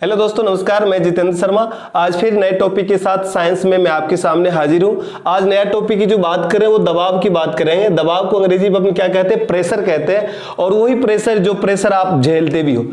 Hello दोस्तों, नमस्कार। मैं जितेंद्र शर्मा आज फिर नए टॉपिक के साथ साइंस में मैं आपके सामने हाजिर हूं। आज नया टॉपिक की जो बात करें वो दबाव की बात करेंगे। दबाव को अंग्रेजी में अपन क्या कहते हैं? प्रेशर कहते हैं। और वही प्रेशर जो प्रेशर आप झेलते भी हो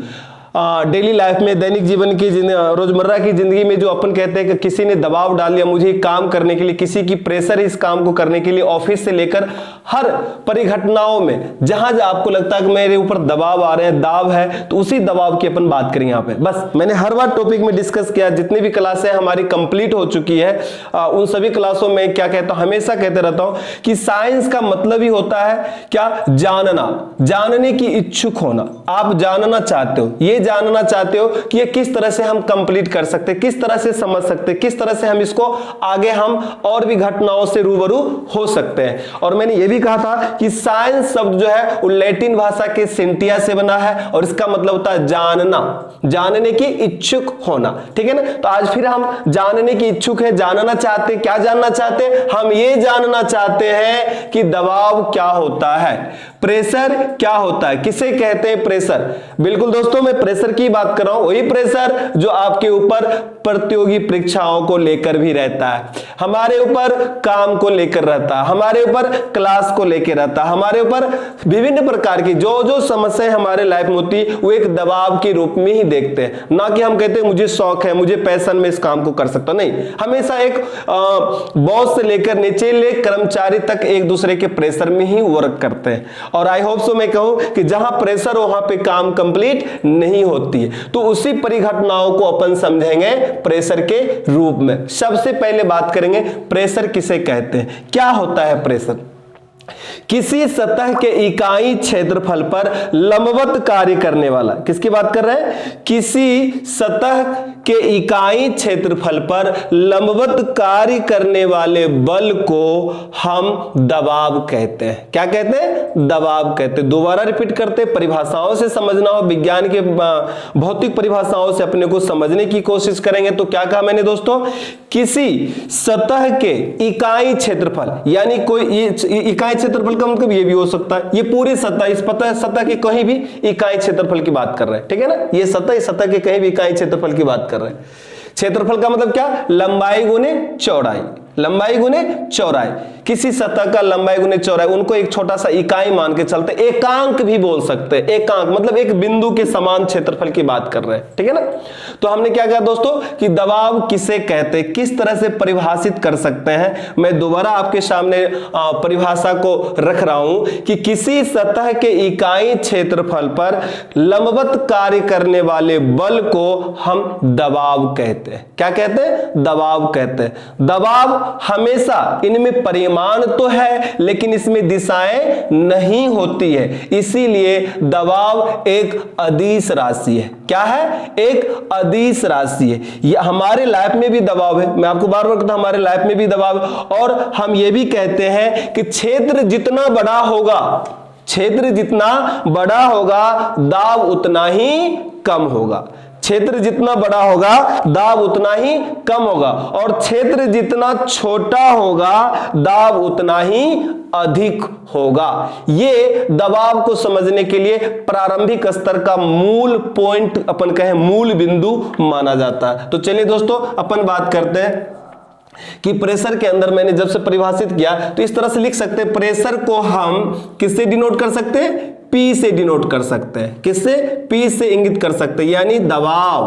डेली लाइफ में, दैनिक जीवन की रोजमर्रा की जिंदगी में, जो अपन कहते हैं कि किसी ने दबाव डाल दिया मुझे काम करने के लिए, किसी की प्रेशर इस काम को करने के लिए, ऑफिस से लेकर हर परिघटनाओं में जहां जहां आपको लगता है कि मेरे ऊपर दबाव आ रहे हैं, दाव है, तो उसी दबाव की अपन बात करें यहाँ पे। बस मैंने हर बार टॉपिक में डिस्कस किया, जितनी भी क्लासें हमारी कंप्लीट हो चुकी है उन सभी क्लासों में क्या कहता हूं, हमेशा कहते रहता हूं कि साइंस का मतलब ही होता है क्या? जानना, जानने की इच्छुक होना। आप जानना चाहते हो, ये जानना चाहते हो कि ये किस तरह से हम कंप्लीट कर सकते, किस तरह से समझ सकते, किस तरह से हम इसको आगे हम और भी घटनाओं से रूबरू हो सकते हैं। और मैंने ये भी कहा था कि साइंस शब्द जो है वो लैटिन भाषा के सिंटिया से बना है और इसका मतलब होता है जानना, जानने की इच्छुक होना। ठीक है ना? तो आज फिर हम जानने की इच्छुक है, जानना चाहते। क्या जानना चाहते? हम ये जानना चाहते हैं कि दबाव क्या होता है, प्रेशर क्या होता है, किसे कहते हैं प्रेशर। बिल्कुल दोस्तों, मैं प्रेशर की बात कर रहा हूं, वही प्रेशर जो आपके ऊपर प्रतियोगी परीक्षाओं को लेकर भी रहता है, हमारे ऊपर काम को लेकर रहता है, हमारे ऊपर क्लास को लेकर रहता है, हमारे ऊपर विभिन्न प्रकार की जो जो समस्याएं हमारे लाइफ में होती है वो एक दबाव के रूप में ही देखते हैं। ना कि हम कहते हैं मुझे शौक है, मुझे पैशन में इस काम को कर सकता, नहीं। हमेशा एक बॉस से लेकर निचले कर्मचारी तक एक दूसरे के प्रेशर में ही वर्क करते हैं। और आई होप सो मैं कहूं कि जहां प्रेशर हो वहां पे काम कंप्लीट नहीं होती है। तो उसी परिघटनाओं को अपन समझेंगे प्रेशर के रूप में। सबसे पहले बात करेंगे प्रेशर किसे कहते हैं, क्या होता है प्रेशर। किसी सतह के इकाई क्षेत्रफल पर लंबवत कार्य करने वाला, किसकी बात कर रहे हैं? किसी सतह के इकाई क्षेत्रफल पर लंबवत कार्य करने वाले बल को हम दबाव कहते हैं। क्या कहते हैं? दबाव कहते हैं। दोबारा रिपीट करते, परिभाषाओं से समझना हो, विज्ञान के भौतिक परिभाषाओं से अपने को समझने की कोशिश करेंगे। तो क्या कहा मैंने दोस्तों? किसी सतह के इकाई क्षेत्रफल, यानी कोई इकाई क्षेत्रफल का मतलब ये भी हो सकता है ये पूरी सतह, इस सतह के कहीं भी इकाई क्षेत्रफल की बात कर रहे हैं। ठीक है ना? ये सतह, इस सतह के कहीं भी इकाई क्षेत्रफल की बात कर रहे हैं। क्षेत्रफल का मतलब क्या? लंबाई गुने चौड़ाई, लंबाई गुने चौड़ाई। किसी सतह का लंबाई गुने चौड़ाई, उनको एक छोटा सा इकाई मान के चलते, एकांक भी बोल सकते हैं। एकांक मतलब एक बिंदु के समान क्षेत्रफल की बात कर रहे हैं। ठीक है ना? तो हमने क्या कहा दोस्तों कि दबाव किसे कहते हैं, किस तरह से परिभाषित कर सकते हैं। मैं दोबारा आपके सामने परिभाषा को रख रहा हूं कि किसी सतह के इकाई क्षेत्रफल पर लंबवत कार्य करने वाले बल को हम दबाव कहते हैं। क्या कहते हैं? दबाव कहते हैं। दबाव हमेशा, इनमें परिमाण तो है लेकिन इसमें दिशाएं नहीं होती है, इसीलिए दबाव एक अदिश राशि है। क्या है? एक अदिश राशि है। ये हमारे लाइफ में भी दबाव है, मैं आपको बार बार कहता हूं हमारे लाइफ में भी दबाव है। और हम ये भी कहते हैं कि क्षेत्र जितना बड़ा होगा, क्षेत्र जितना बड़ा होगा दाब उतना ही कम होगा। क्षेत्र जितना बड़ा होगा दाब उतना ही कम होगा, और क्षेत्र जितना छोटा होगा दाब उतना ही अधिक होगा। ये दबाव को समझने के लिए प्रारंभिक स्तर का मूल पॉइंट, अपन कहें मूल बिंदु माना जाता है। तो चलिए दोस्तों अपन बात करते हैं कि प्रेशर के अंदर मैंने जब से परिभाषित किया तो इस तरह से लिख सकते हैं, प्रेशर को हम किससे डिनोट कर सकते हैं? P से डिनोट कर सकते हैं। किससे? P से इंगित कर सकते हैं, यानी दबाव,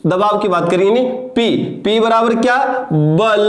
दबाव की बात करिए नहीं, P बराबर क्या? बल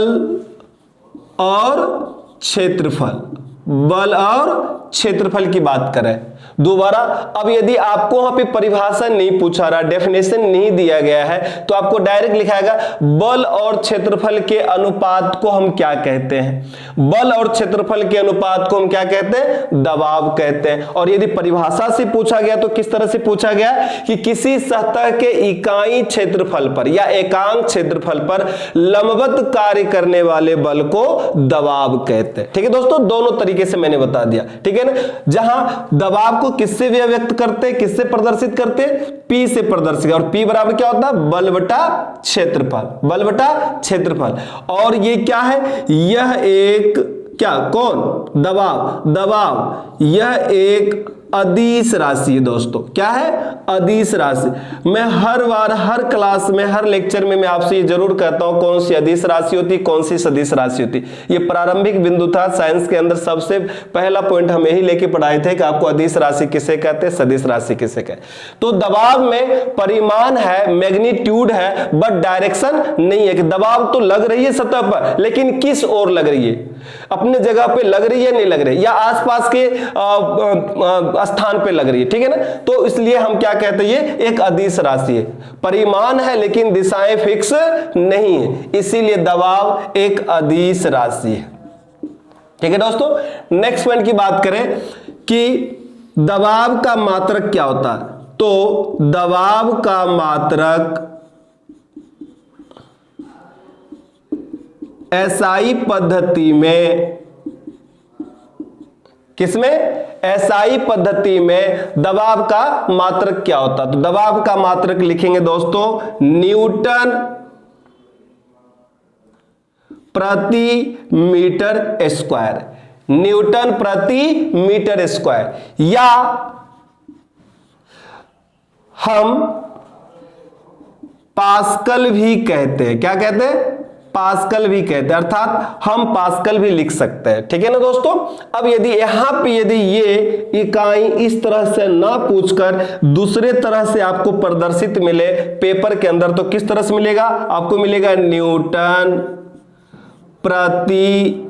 और क्षेत्रफल, बल और क्षेत्रफल की बात करें। दोबारा, अब यदि आपको वहां पे परिभाषा नहीं पूछा रहा, डेफिनेशन नहीं दिया गया है, तो आपको डायरेक्ट लिखाएगा बल और क्षेत्रफल के अनुपात को हम क्या कहते हैं? बल और क्षेत्रफल के अनुपात को हम क्या कहते हैं? दबाव कहते हैं। और यदि परिभाषा से पूछा गया तो किस तरह से पूछा गया कि किसी सतह के इकाई क्षेत्रफल पर या एकांक क्षेत्रफल पर लंबवत कार्य करने वाले बल को दबाव कहते हैं। ठीक है दोस्तों, दोनों तरीके से मैंने बता दिया। ठीक है ना? जहां दबाव को किससे व्यक्त करते, किससे प्रदर्शित करते? P से प्रदर्शित। और P बराबर क्या होता है? बल बटा क्षेत्रफल, बल बटा क्षेत्रफल। और ये क्या है? यह एक क्या, कौन? दबाव, दबाव यह एक अदिश राशि है दोस्तों। क्या है? अदिश राशि। मैं हर बार हर क्लास में हर लेक्चर में मैं आपसे ये जरूर कहता हूं कौन सी अदिश राशि होती, कौन सी सदिश राशि होती। ये प्रारंभिक बिंदु था साइंस के अंदर, सबसे पहला पॉइंट हम यही लेके पढ़ाए थे कि आपको अदिश राशि किसे कहते हैं, सदिश राशि किसे कहते हैं। तो दबाव में परिमाण है, मैग्नीट्यूड है, बट डायरेक्शन नहीं है कि दबाव तो लग रही है सतह पर, लेकिन किस ओर लग रही है, अपने जगह पे लग रही है नहीं लग रही, या आसपास के स्थान पे लग रही है। ठीक है ना? तो इसलिए हम क्या कहते हैं, ये एक अदिश राशि है, परिमाण है लेकिन दिशाएं फिक्स नहीं है, इसीलिए दबाव एक अदिश राशि है। ठीक है दोस्तों, नेक्स्ट पॉइंट की बात करें कि दबाव का मात्रक क्या होता है। तो दबाव का मात्रक एसआई पद्धति में, किसमें? एसआई पद्धति में दबाव का मात्रक क्या होता है। तो दबाव का मात्रक लिखेंगे दोस्तों न्यूटन प्रति मीटर स्क्वायर, न्यूटन प्रति मीटर स्क्वायर, या हम पास्कल भी कहते हैं। क्या कहते हैं? पास्कल भी कहते हैं, अर्थात हम पास्कल भी लिख सकते हैं। ठीक है ना दोस्तों? अब यदि यहां पे यदि ये इकाई इस तरह से ना पूछकर दूसरे तरह से आपको प्रदर्शित मिले पेपर के अंदर, तो किस तरह से मिलेगा? आपको मिलेगा न्यूटन प्रति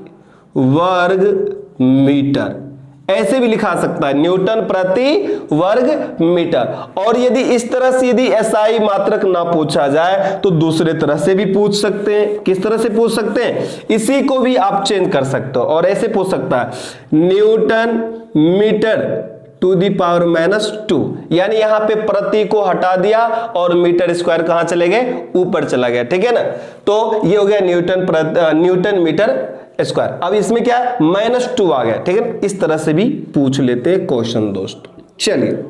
वर्ग मीटर, ऐसे भी लिखा सकता है न्यूटन प्रति वर्ग मीटर। और यदि इस तरह से यदि एसआई मात्रक ना पूछा जाए तो दूसरे तरह से भी पूछ सकते हैं। किस तरह से पूछ सकते हैं? इसी को भी आप चेंज कर सकते हो और ऐसे पूछ सकता है newton metre to the power -2, यानी यहां पे प्रति को हटा दिया और मीटर स्क्वायर कहां चले गए? ऊपर चला गया। ठीक है ना? तो ये हो गया न्यूटन मीटर स्क्वायर। अब इसमें क्या है? -2 आ गया। ठीक है? इस तरह से भी पूछ लेते हैं क्वेश्चन दोस्तों। चलिए,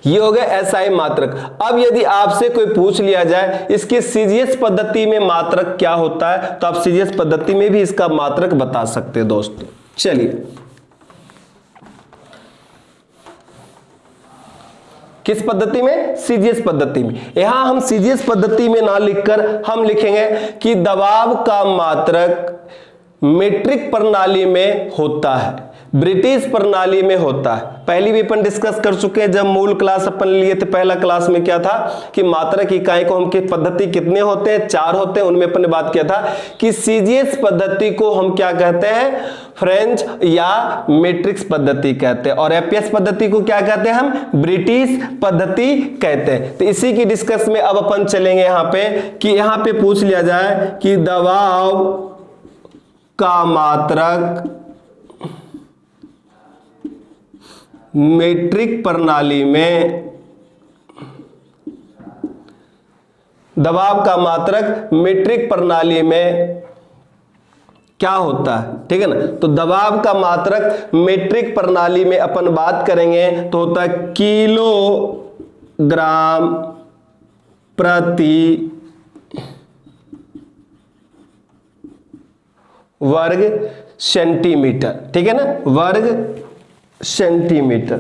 ये हो गया एसआई मात्रक। अब यदि आपसे कोई पूछ लिया जाए इसकी सीजीएस पद्धति में मात्रक क्या होता है, तो आप सीजीएस पद्धति में भी इसका मात्रक बता सकते हैं दोस्तों। चलिए, किस पद्धति में? सीजीएस पद्धति में। यहां हम सीजीएस पद्धति में ना लिखकर हम लिखेंगे कि दबाव का मात्रक मीट्रिक प्रणाली में होता है, ब्रिटिश प्रणाली में होता है। पहली भी अपन डिस्कस कर चुके हैं जब मूल क्लास अपन लिए थे। पहला क्लास में क्या था कि मात्रक इकाई को हम की पद्धति कितने होते हैं? 4 होते हैं। उनमें अपन ने बात किया था कि सीजीएस पद्धति को हम क्या कहते हैं? फ्रेंच या मैट्रिक्स पद्धति कहते हैं, और एपीएस पद्धति को क्या कहते हैं? हम ब्रिटिश पद्धति कहते हैं। तो इसी की डिस्कस में अब अपन चलेंगे यहां पे कि यहां पे पूछ लिया जाए कि दबाव का मात्रक मीट्रिक प्रणाली में, दबाव का मात्रक मीट्रिक प्रणाली में क्या होता है? ठीक है ना? तो दबाव का मात्रक मीट्रिक प्रणाली में अपन बात करेंगे तो होता है किलोग्राम प्रति वर्ग सेंटीमीटर। ठीक है ना? वर्ग सेंटीमीटर,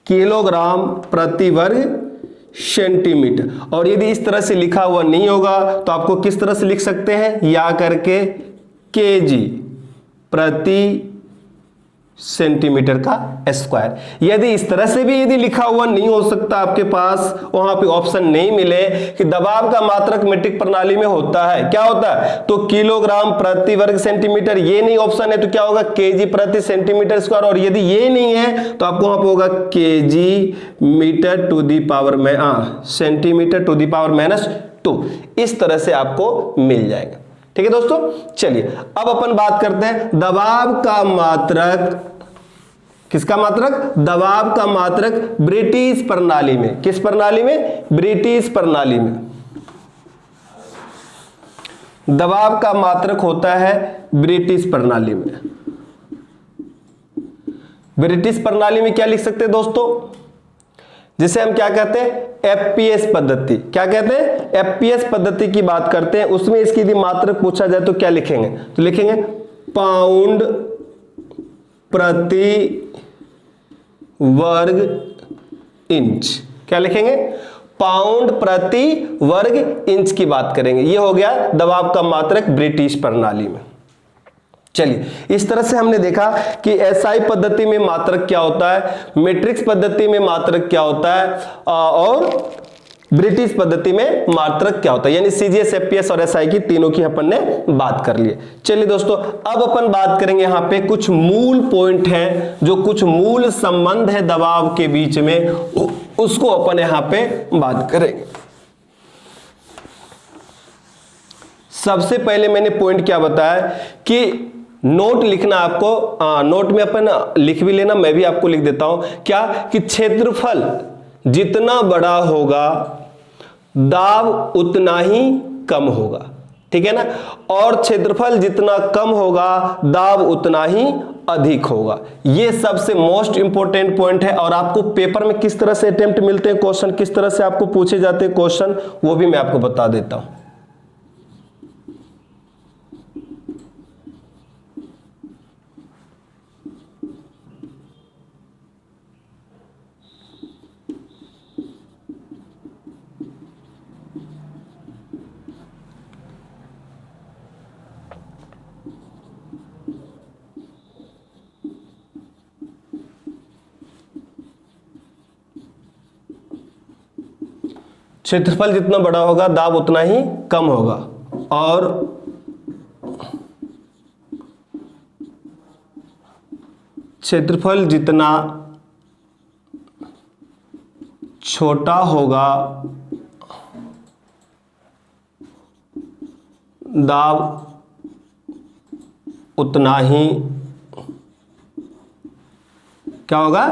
किलोग्राम प्रति वर्ग सेंटीमीटर। और यदि इस तरह से लिखा हुआ नहीं होगा तो आपको किस तरह से लिख सकते हैं? या करके केजी प्रति सेंटीमीटर का स्क्वायर। यदि इस तरह से भी यदि लिखा हुआ नहीं हो सकता, आपके पास वहां पे ऑप्शन नहीं मिले कि दबाव का मात्रक मीट्रिक प्रणाली में होता है, क्या होता है? तो किलोग्राम प्रति वर्ग सेंटीमीटर, ये नहीं ऑप्शन है तो क्या होगा? केजी प्रति सेंटीमीटर स्क्वायर। और यदि ये नहीं है तो आपको वहां पे होगा KG metre to the power में सेंटीमीटर टू दी पावर -2। इस तरह से आपको मिल जाएगा। ठीक है दोस्तों? चलिए, अब अपन बात करते हैं दबाव का मात्रक। किसका मात्रक? दबाव का मात्रक ब्रिटिश प्रणाली में। किस प्रणाली में? ब्रिटिश प्रणाली में दबाव का मात्रक होता है ब्रिटिश प्रणाली में। ब्रिटिश प्रणाली में क्या लिख सकते हैं दोस्तों? जिसे हम क्या कहते हैं? एफपीएस पद्धति। क्या कहते हैं? एफपीएस पद्धति की बात करते हैं। उसमें इसकी यदि मात्रक पूछा जाए तो क्या लिखेंगे? तो लिखेंगे पाउंड प्रति वर्ग इंच। क्या लिखेंगे? पाउंड प्रति वर्ग इंच की बात करेंगे। ये हो गया दबाव का मात्रक ब्रिटिश प्रणाली में। चलिए, इस तरह से हमने देखा कि एसआई पद्धति में मात्रक क्या होता है, मैट्रिक्स पद्धति में मात्रक क्या होता है, और ब्रिटिश पद्धति में मात्रक क्या होता है, यानी सीजीएस, एफपीएस और एसआई की तीनों की अपन ने बात कर ली। चलिए दोस्तों, अब अपन बात करेंगे यहाँ पे कुछ मूल पॉइंट हैं, जो कुछ मूल संबंध है दबाव के बीच में, उसको अपन यहाँ पे बात करेंगे। सबसे पहले मैंने पॉइंट क्या बताया कि नोट लिखना आपको, नोट में अपन लिख भी लेना, मैं भी आपको लिख देता हूं, क्या कि क्षेत्रफल जितना बड़ा होगा दाब उतना ही कम होगा, ठीक है ना, और क्षेत्रफल जितना कम होगा दाब उतना ही अधिक होगा। ये सबसे मोस्ट इंपॉर्टेंट पॉइंट है, और आपको पेपर में किस तरह से अटेम्प्ट मिलते हैं क्वेश्चन, किस तरह से आपको पूछे जाते हैं क्वेश्चन, वो भी मैं आपको बता देता हूं। क्षेत्रफल जितना बड़ा होगा दाब उतना ही कम होगा, और क्षेत्रफल जितना छोटा होगा दाब उतना ही क्या होगा,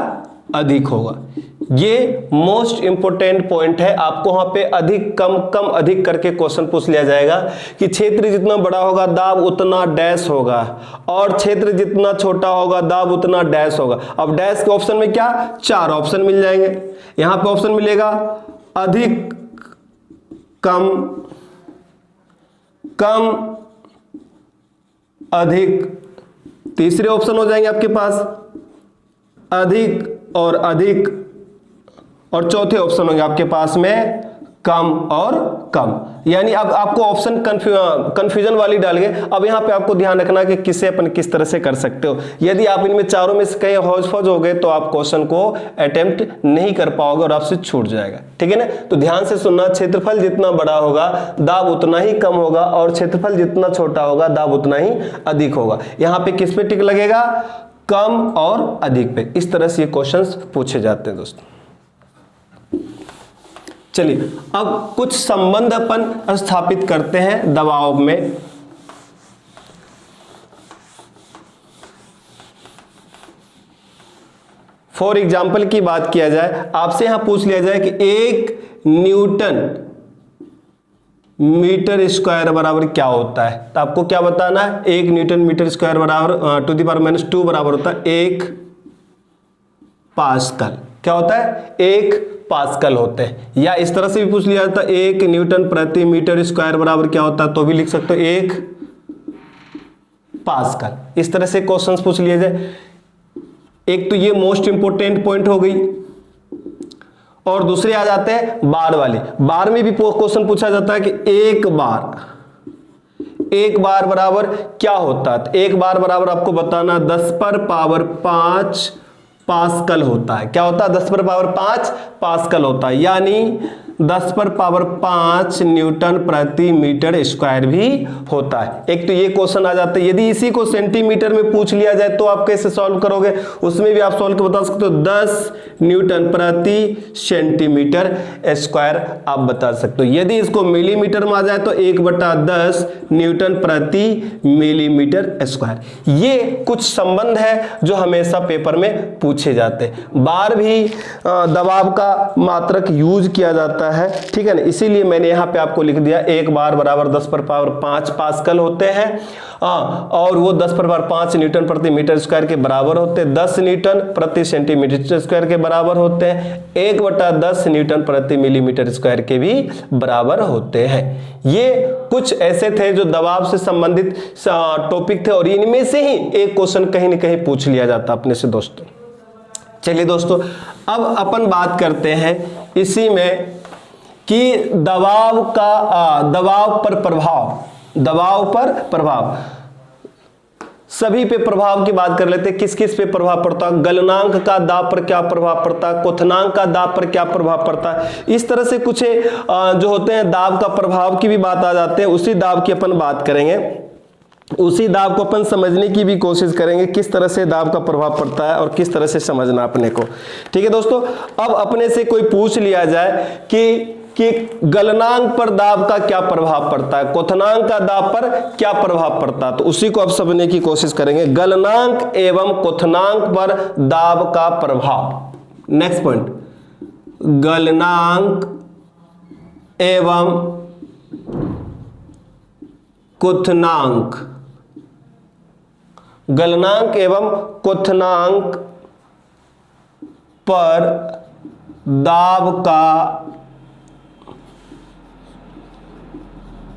अधिक होगा। ये मोस्ट इंपोर्टेंट पॉइंट है, आपको वहां पे अधिक कम कम अधिक करके क्वेश्चन पूछ लिया जाएगा कि क्षेत्र जितना बड़ा होगा दाब उतना डैश होगा, और क्षेत्र जितना छोटा होगा दाब उतना डैश होगा। अब डैश के ऑप्शन में क्या, 4 ऑप्शन मिल जाएंगे। यहां पे ऑप्शन मिलेगा अधिक, कम, कम, अधिक। तीसरे ऑप्शन हो जाएंगे आपके पास अधिक और अधिक, और चौथे ऑप्शन होंगे आपके पास में कम और कम। यानी अब आपको ऑप्शन कंफ्यूजन वाली डाल गए। अब यहाँ पे आपको ध्यान रखना कि किसे अपन किस तरह से कर सकते हो। यदि आप इनमें चारों में से कहीं हौज फौज हो गए तो आप क्वेश्चन को अटेम्प्ट नहीं कर पाओगे और आपसे छूट जाएगा, ठीक है ना। तो ध्यान से सुनना, क्षेत्रफल जितना बड़ा होगा दाब उतना ही कम होगा, और क्षेत्रफल जितना छोटा होगा दाब उतना ही अधिक होगा। यहाँ पे किस पे टिक लगेगा, कम और अधिक पे। इस तरह से ये क्वेश्चंस पूछे जाते हैं दोस्तों। चलिए, अब कुछ संबंध अपन स्थापित करते हैं दबाव में। फॉर एग्जाम्पल की बात किया जाए, आपसे यहां पूछ लिया जाए कि 1 न्यूटन मीटर स्क्वायर बराबर क्या होता है, तो आपको क्या बताना है, 1 न्यूटन मीटर स्क्वायर बराबर टू द पावर -2 बराबर होता है 1 पास्कल। क्या होता है, 1 पास्कल होते हैं। या इस तरह से भी पूछ लिया जाता है 1 न्यूटन प्रति मीटर स्क्वायर बराबर क्या होता है, तो भी लिख सकते हो 1 पास्कल। इस तरह से क्वेश्चंस पूछ लिए जाए। एक तो ये मोस्ट इंपोर्टेंट पॉइंट हो गई, और दूसरे आ जाते हैं बार वाले। बार में भी क्वेश्चन पूछा जाता है कि एक बार बराबर क्या होता है, तो एक बार बराबर आपको बताना 10⁵ पास्कल होता है। क्या होता है, 10⁵ पास्कल होता है, यानी 10⁵ न्यूटन प्रति मीटर स्क्वायर भी होता है। एक तो ये क्वेश्चन आ जाता है। यदि इसी को सेंटीमीटर में पूछ लिया जाए तो आप कैसे सॉल्व करोगे, उसमें भी आप सॉल्व कर बता सकते हो, 10 न्यूटन प्रति सेंटीमीटर स्क्वायर आप बता सकते हो। यदि इसको मिलीमीटर में आ जाए तो 1/10 न्यूटन प्रति मिलीमीटर स्क्वायर। ये कुछ संबंध है जो हमेशा पेपर में पूछे जाते हैं। बार भी दबाव का मात्रक यूज किया जाता जाता है, ठीक है ना। इसीलिए मैंने यहाँ पे आपको लिख दिया 1 बार बराबर 10 पर पावर 5 पास्कल होते हैं, और वो 10 पर पावर 5 न्यूटन प्रति मीटर स्क्वायर के बराबर होते हैं, 10 न्यूटन प्रति सेंटीमीटर स्क्वायर के बराबर होते हैं, 1/10 न्यूटन प्रति मिलीमीटर स्क्वायर के भी बराबर होते हैं। ये कुछ ऐसे थे जो दबाव से संबंधित टॉपिक थे, और इनमें से ही एक क्वेश्चन कहीं ना कहीं पूछ लिया जाता अपने से दोस्तों। चलिए दोस्तों, अब अपन बात करते हैं इसी में कि दबाव पर प्रभाव, सभी पे प्रभाव की बात कर लेते हैं। किस किस पे प्रभाव पड़ता है? गलनांक का दाब पर क्या प्रभाव पड़ता है, क्वथनांक का दाब पर क्या प्रभाव पड़ता है, इस तरह से कुछ जो होते हैं दाब का प्रभाव की भी बात आ जाते हैं। उसी दाब की अपन बात करेंगे, उसी दाब को अपन समझने की भी कोशिश करेंगे, किस तरह से दाब का प्रभाव पड़ता है और किस तरह से समझना अपने को, ठीक है दोस्तों। अब अपने से कोई पूछ लिया जाए कि गलनांक पर दाब का क्या प्रभाव पड़ता है, क्वथनांक का दाब पर क्या प्रभाव पड़ता है, तो उसी को अब समझने की कोशिश करेंगे। गलनांक एवं क्वथनांक पर दाब का प्रभाव। नेक्स्ट पॉइंट, गलनांक एवं क्वथनांक, गलनांक एवं क्वथनांक पर दाब का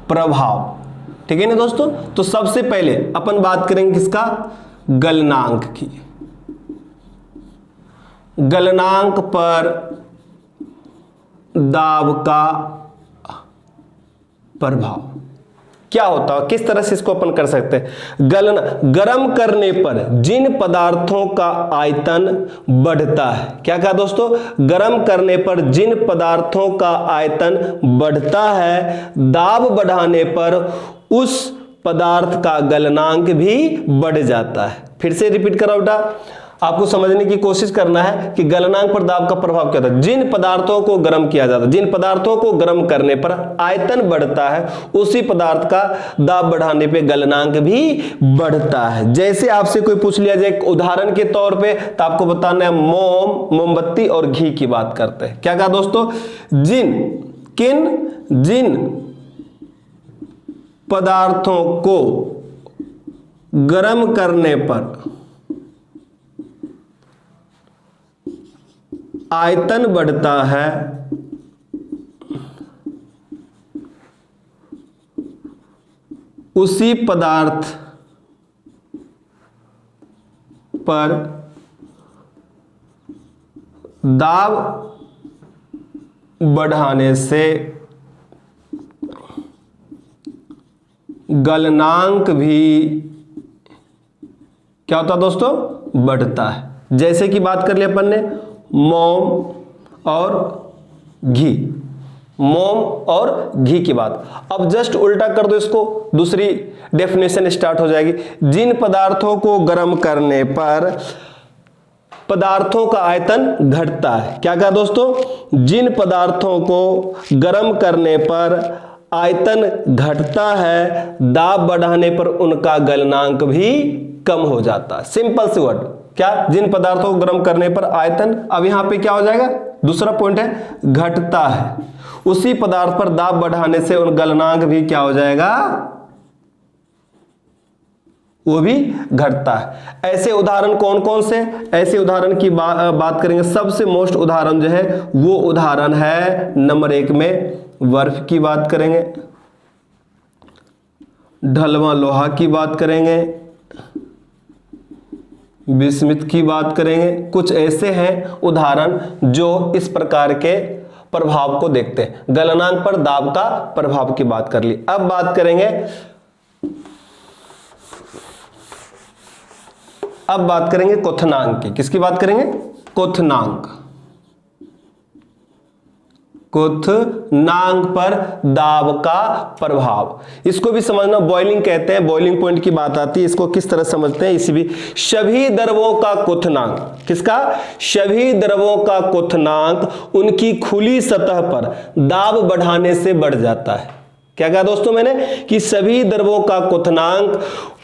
प्रभाव, ठीक है ना दोस्तों। तो सबसे पहले अपन बात करेंगे किसका, गलनांक की। गलनांक पर दाब का प्रभाव क्या होता है, किस तरह से इसको अपन कर सकते हैं। गर्म करने पर जिन पदार्थों का आयतन बढ़ता है, क्या कहा दोस्तों, गर्म करने पर जिन पदार्थों का आयतन बढ़ता है, दाब बढ़ाने पर उस पदार्थ का गलनांक भी बढ़ जाता है। फिर से रिपीट करो बेटा, आपको समझने की कोशिश करना है कि गलनांक पर दाब का प्रभाव क्या होता है। जिन पदार्थों को गर्म किया जाता है, जिन पदार्थों को गर्म करने पर आयतन बढ़ता है, उसी पदार्थ का दाब बढ़ाने पे गलनांक भी बढ़ता है। जैसे आपसे कोई पूछ लिया जाए उदाहरण के तौर पे, तो आपको बताना है मोमबत्ती और घी की बात करते हैं। क्या कहा दोस्तों, जिन पदार्थों को गर्म करने पर आयतन बढ़ता है, उसी पदार्थ पर दाब बढ़ाने से गलनांक भी क्या होता है दोस्तों, बढ़ता है। जैसे कि बात कर लिया अपन ने मोम और घी, मोम और घी की बात। अब जस्ट उल्टा कर दो इसको, दूसरी डेफिनेशन स्टार्ट हो जाएगी। जिन पदार्थों को गर्म करने पर पदार्थों का आयतन घटता है, क्या कहा दोस्तों, जिन पदार्थों को गर्म करने पर आयतन घटता है, दाब बढ़ाने पर उनका गलनांक भी कम हो जाता है। सिंपल सी वर्ड, क्या, जिन पदार्थों को गर्म करने पर आयतन, अब यहां पे क्या हो जाएगा, दूसरा पॉइंट है घटता है, उसी पदार्थ पर दाब बढ़ाने से उन गलनांक भी क्या हो जाएगा, वो भी घटता है। ऐसे उदाहरण कौन कौन से, ऐसे उदाहरण की बात करेंगे। सबसे मोस्ट उदाहरण जो है वो उदाहरण है नंबर 1 में बर्फ की बात करेंगे, ढलवां लोहा की बात करेंगे, विस्मित की बात करेंगे। कुछ ऐसे हैं उदाहरण जो इस प्रकार के प्रभाव को देखते हैं। गलनांक पर दाब का प्रभाव की बात कर ली। अब बात करेंगे, अब बात करेंगे क्वथनांक की। किसकी बात करेंगे, क्वथनांक। क्वथनांक पर दाब का प्रभाव, इसको भी समझना, बॉइलिंग कहते हैं, बॉइलिंग पॉइंट की बात आती है। इसको किस तरह समझते हैं, इसी भी सभी द्रवों का क्वथनांक, किसका, सभी द्रवों का क्वथनांक उनकी खुली सतह पर दाब बढ़ाने से बढ़ जाता है। क्या कहा दोस्तों मैंने, कि सभी द्रवों का क्वथनांक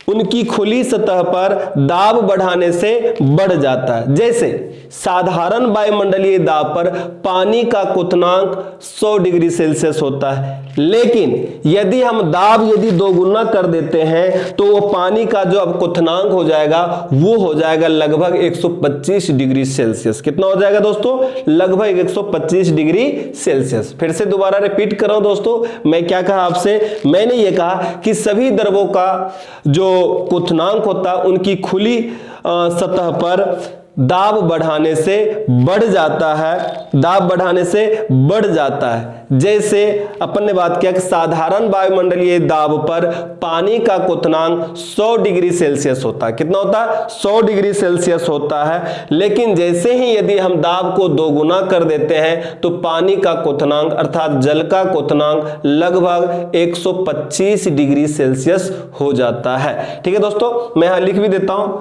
उनकी खुली सतह पर दाब बढ़ाने से बढ़ जाता है। जैसे साधारण वायुमंडलीय दाब पर पानी का क्वथनांक 100 डिग्री सेल्सियस होता है, लेकिन यदि हम दाब दोगुना कर देते हैं तो वो पानी का जो अब क्वथनांक हो जाएगा वो हो जाएगा लगभग 125 डिग्री सेल्सियस। कितना हो जाएगा दोस्तों? लगभग 125 डिग्री सेल्सियस। फिर से दोबारा रिपीट कर रहा हूं दोस्तों, मैं क्या कहा आपसे? मैंने ये कहा कि सभी द्रवों का जो क्वथनांक होता है उनकी खुली सतह पर दाब बढ़ाने से बढ़ जाता है, दाब बढ़ाने से बढ़ जाता है। जैसे अपन ने बात किया कि साधारण वायुमंडलीय दाब पर पानी का क्वथनांक 100 डिग्री सेल्सियस होता है। कितना होता है? 100 डिग्री सेल्सियस होता है, लेकिन जैसे ही यदि हम दाब को दोगुना कर देते हैं तो पानी का क्वथनांक अर्थात जल का क्वथनांक लगभग 125 डिग्री सेल्सियस हो जाता है। ठीक है दोस्तों, मैं यहां लिख भी देता हूं।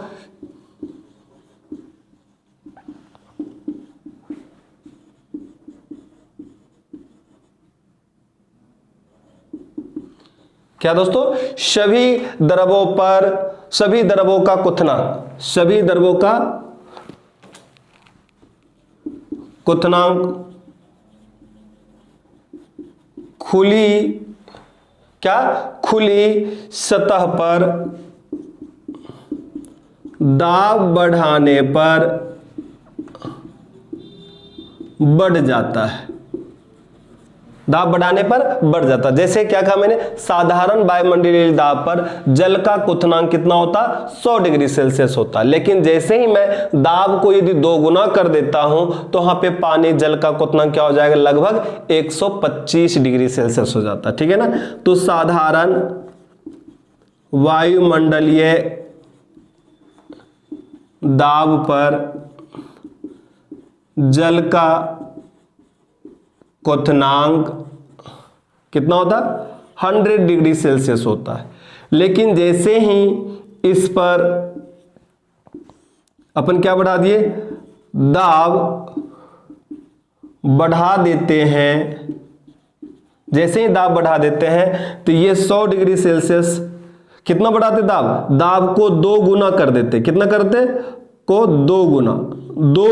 क्या दोस्तों? सभी द्रवों पर, सभी द्रवों का क्वथनांक, सभी द्रवों का क्वथनांक खुली, क्या? खुली सतह पर दाब बढ़ाने पर बढ़ जाता है, दाब बढ़ाने पर बढ़ जाता है। जैसे क्या कहा मैंने? साधारण वायुमंडलीय दाब पर जल का क्वथनांक कितना होता? 100 डिग्री सेल्सियस होता, लेकिन जैसे ही मैं दाब को यदि दोगुना कर देता हूं तो वहां पे पानी जल का क्वथनांक क्या हो जाएगा? लगभग 125 डिग्री सेल्सियस हो जाता है। ठीक है ना? तो साधारण वायुमंडलीय दाब पर जल का क्वथनांक कितना होता? 100 डिग्री सेल्सियस होता है, लेकिन जैसे ही इस पर अपन क्या बढ़ा दिए? दाब बढ़ा देते हैं। जैसे ही दाब बढ़ा देते हैं तो ये 100 डिग्री सेल्सियस कितना बढ़ाते? दाब को 2 गुना कर देते। कितना करते? को 2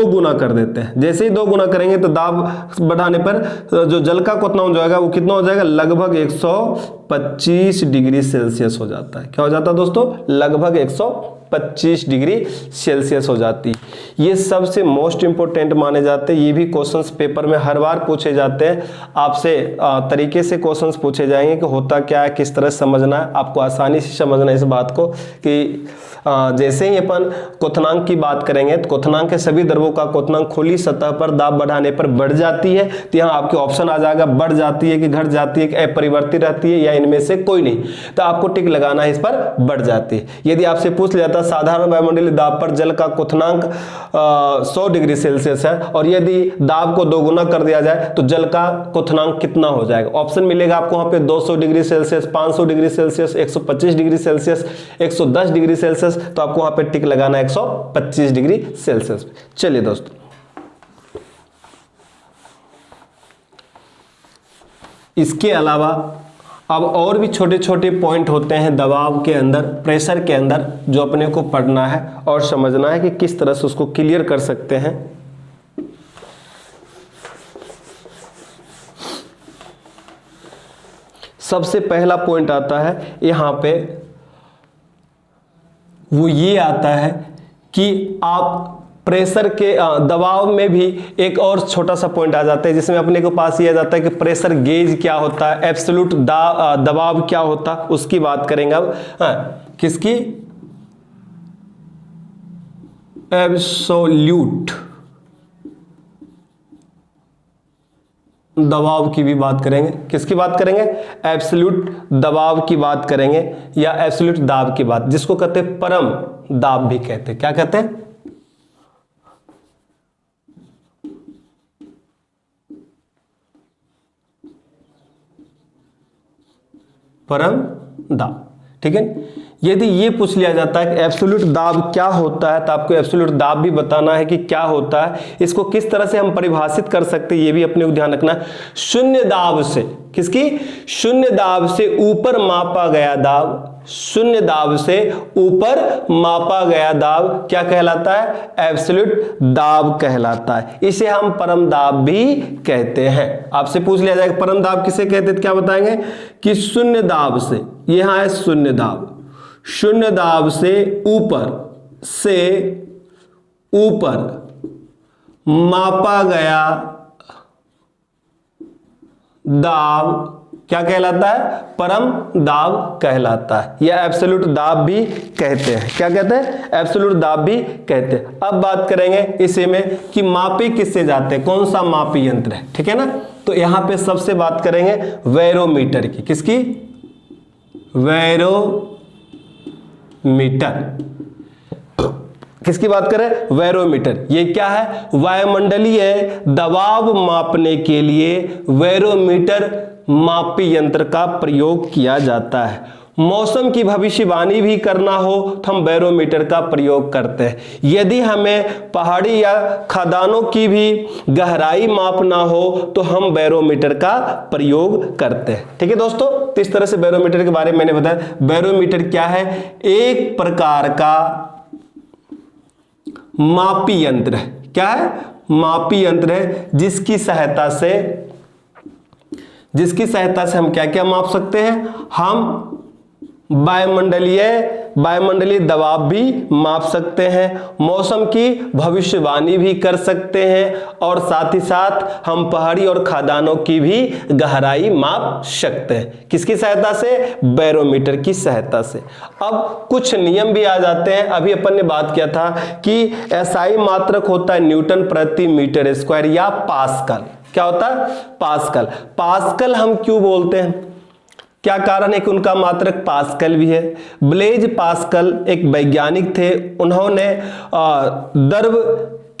गुना कर देते हैं। जैसे ही 2 गुना करेंगे तो दाब बढ़ाने पर जो जल का क्वथनांक हो जाएगा वो कितना हो जाएगा? लगभग 125 डिग्री सेल्सियस हो जाता है। क्या हो जाता है दोस्तों? लगभग 125 डिग्री सेल्सियस हो जाती। ये सबसे मोस्ट इंपोर्टेंट माने जाते हैं। ये भी क्वेश्चंस पेपर में हर बार पूछे जाते हैं। आपसे तरीके से क्वेश्चंस पूछे जाएंगे कि होता क्या है, किस तरह समझना है। आपको आसानी से समझना है इस बात को कि जैसे ही अपन क्वथनांक की बात करेंगे तो क्वथनांक के सभी द्रवों का क्वथनांक खुली सतह पर दाब बढ़ाने पर बढ़ जाती है। तो यहाँ आपके ऑप्शन आ जाएगा बढ़ जाती है कि घट जाती है कि अपरिवर्तित रहती है या इनमें से कोई नहीं। तो आपको टिक लगाना है इस पर बढ़ जाती है। यदि आपसे पूछ लिया जाता साधारण वायुमंडलीय दाब पर जल का क्वथनांक 100 डिग्री सेल्सियस है और यदि दाब को 2 गुना कर दिया जाए तो जल का क्वथनांक कितना हो जाएगा? ऑप्शन मिलेगा आपको वहां पे 200 degree Celsius, 500 degree Celsius, 125 degree Celsius, 110 degree Celsius. तो आपको वहां पे टिक लगाना है 125 डिग्री सेल्सियस। चलिए दोस्तों, इसके अलावा अब और भी छोटे छोटे पॉइंट होते हैं दबाव के अंदर, प्रेशर के अंदर, जो अपने को पढ़ना है और समझना है कि किस तरह से उसको क्लियर कर सकते हैं। सबसे पहला पॉइंट आता है यहां पे, वो ये आता है कि आप प्रेशर के दबाव में भी एक और छोटा सा पॉइंट आ जाता है जिसमें अपने को पास ये आ जाता है कि प्रेशर गेज क्या होता है, एब्सोल्यूट दबाव क्या होता है, उसकी बात करेंगे अब। किसकी? एब्सोल्यूट दबाव की भी बात करेंगे। किसकी बात करेंगे? एब्सोल्यूट दबाव की बात करेंगे या एब्सोल्यूट दाब की बात, जिसको कहते हैं परम दाब भी कहते हैं। क्या कहते हैं? परम दाब। ठीक है, यदि ये पूछ लिया जाता है कि एब्सोल्यूट दाब क्या होता है, तो आपको एब्सोल्यूट दाब भी बताना है कि क्या होता है, इसको किस तरह से हम परिभाषित कर सकते हैं, ये भी अपने को ध्यान रखना है। शून्य दाब से, किसकी? शून्य दाब से ऊपर मापा गया दाब, शून्य दाब से ऊपर मापा गया दाब क्या कहलाता है? एब्सोल्यूट दाब कहलाता है। इसे हम परम दाब भी कहते हैं। आपसे पूछ लिया जाएगा परम दाब किसे कहते हैं, तो क्या बताएंगे कि शून्य दाब से, यहां है शून्य दाब, शून्य दाब से ऊपर मापा गया दाब क्या कहलाता है? परम दाब कहलाता है, या एब्सोल्यूट दाब भी कहते हैं। क्या कहते हैं? एब्सोल्यूट दाब भी कहते हैं। अब बात करेंगे इसी में कि मापे किससे जाते हैं, कौन सा मापी यंत्र है, ठीक है ना। तो यहां पे सबसे बात करेंगे बैरोमीटर की। किसकी? बैरोमीटर। किसकी बात करें? बैरोमीटर। ये क्या है? वायुमंडलीय दबाव मापने के लिए बैरोमीटर मापी यंत्र का प्रयोग किया जाता है। मौसम की भविष्यवाणी भी करना हो तो हम बैरोमीटर का प्रयोग करते हैं। यदि हमें पहाड़ी या खदानों की भी गहराई मापना हो तो हम बैरोमीटर का प्रयोग करते हैं। ठीक है दोस्तों, तो इस तरह से बैरोमीटर के बारे में मैंने बताया। बैरोमीटर क्या है? एक प्रकार का मापी यंत्र है। क्या है? मापी यंत्र है जिसकी सहायता से हम क्या क्या माप सकते हैं? हम वायुमंडलीय दबाव भी माप सकते हैं, मौसम की भविष्यवाणी भी कर सकते हैं, और साथ ही साथ हम पहाड़ी और खदानों की भी गहराई माप सकते हैं। किसकी सहायता से? बैरोमीटर की सहायता से। अब कुछ नियम भी आ जाते हैं। अभी अपन ने बात किया था कि एसआई मात्रक होता है न्यूटन प्रति मीटर स्क्वायर या पास्कल। क्या होता है? पास्कल। पास्कल हम क्यों बोलते हैं? क्या कारण है कि उनका मात्रक पास्कल भी है? ब्लेज पास्कल एक वैज्ञानिक थे। उन्होंने द्रव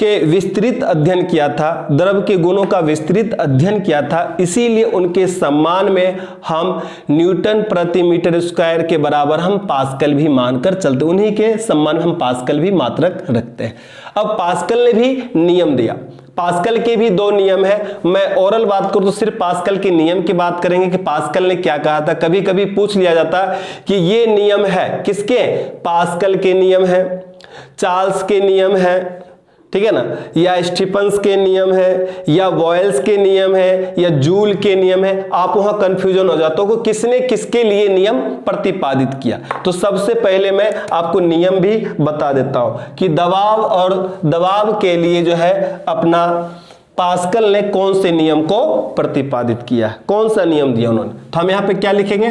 के विस्तृत अध्ययन किया था, द्रव के गुणों का विस्तृत अध्ययन किया था, इसीलिए उनके सम्मान में हम न्यूटन प्रति मीटर स्क्वायर के बराबर हम पास्कल भी मानकर चलते। उन्हीं के सम्मान में हम पास्कल भी मात्रक रखते हैं। अब पास्कल ने भी नियम दिया। पास्कल के भी दो नियम है। मैं ओरल बात करूं तो सिर्फ पास्कल के नियम की बात करेंगे कि पास्कल ने क्या कहा था। कभी कभी पूछ लिया जाता कि ये नियम है किसके? पास्कल के नियम है, चार्ल्स के नियम है, ठीक है ना, या स्टीफन्स के नियम है, या बॉयल्स के नियम है, या जूल के नियम है। आप वहां कंफ्यूजन हो जाते हो कि किसने किसके लिए नियम प्रतिपादित किया। तो सबसे पहले मैं आपको नियम भी बता देता हूं कि दबाव के लिए जो है अपना पास्कल ने कौन से नियम को प्रतिपादित किया, कौन सा नियम दिया उन्होंने। तो हम यहां पे क्या लिखेंगे?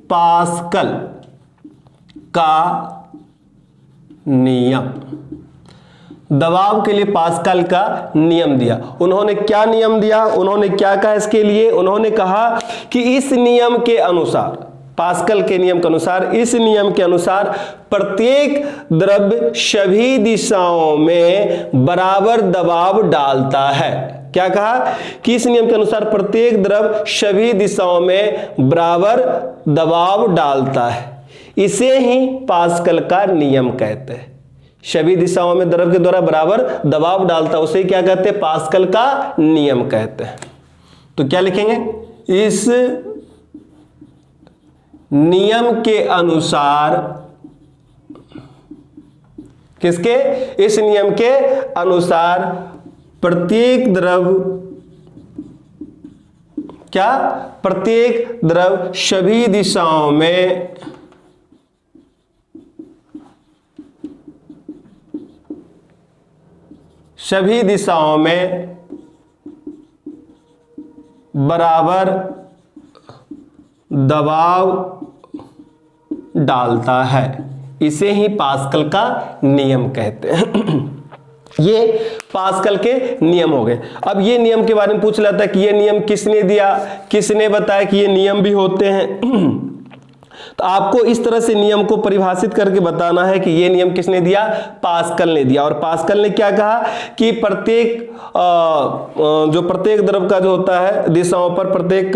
पास्कल का नियम। दबाव के लिए पास्कल का नियम दिया। उन्होंने क्या नियम दिया? उन्होंने क्या कहा इसके लिए? उन्होंने कहा कि इस नियम के अनुसार, पास्कल के नियम के अनुसार, इस नियम के अनुसार प्रत्येक द्रव्य सभी दिशाओं में बराबर दबाव डालता है। क्या कहा? कि इस नियम के अनुसार प्रत्येक द्रव्य सभी दिशाओं में बराबर दबाव डालता है। इसे ही पास्कल का नियम कहते हैं। सभी दिशाओं में द्रव के द्वारा बराबर दबाव डालता है, उसे क्या कहते हैं? पास्कल का नियम कहते हैं। तो क्या लिखेंगे? इस नियम के अनुसार, किसके? इस नियम के अनुसार प्रत्येक द्रव, क्या? प्रत्येक द्रव सभी दिशाओं में बराबर दबाव डालता है। इसे ही पास्कल का नियम कहते हैं। ये पास्कल के नियम हो गए। अब ये नियम के बारे में पूछ लेता है कि ये नियम किसने दिया, किसने बताया कि ये नियम भी होते हैं। तो आपको इस तरह से नियम को परिभाषित करके बताना है कि ये नियम किसने दिया? पास्कल ने दिया। और पास्कल ने क्या कहा कि प्रत्येक द्रव का जो होता है दिशाओं पर, प्रत्येक